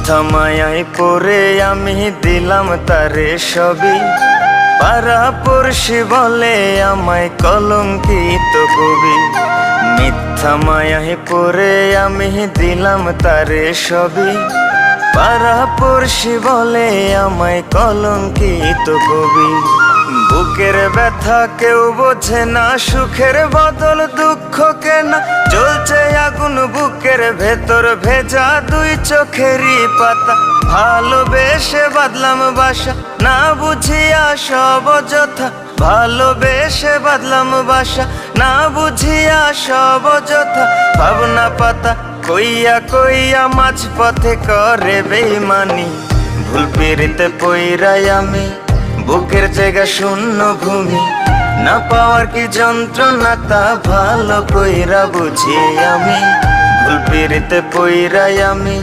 মিথ্যা মায়ায় পড়ে আমি দিলাম তারে সবই। পাড়া পড়শি বলে আমায় কলঙ্কিত কবি। মিথ্যা মায়ায় পড়ে আমি দিলাম তারে সবই। পাড়া পড়শি বলে আমায় কলঙ্কিত কবি। বুকের ব্যথা কেউ বোঝে না, সুখের বদল দুঃখ কেনা। জ্বলছে আগুন বুকের ভেতর, ভেজা দুই চোখেরই পাতা। ভালোবেসে বাঁধলাম বাসা, না বুঝিয়া সব অযথা। ভালোবেসে বাঁধলাম বাসা, না বুঝিয়া সব অযথা। ভাবনা পাতা কইয়া কইয়া মাঝ পথে করে বেইমানি। ভুল পিরিতে পইরাই আমি বুকের জায়গা শূন্য ভূমি। না পাওয়ার কি যন্ত্রণা তা ভালো কইরা বুঝি আমি। ভুল পিরিতে পইরাই আমি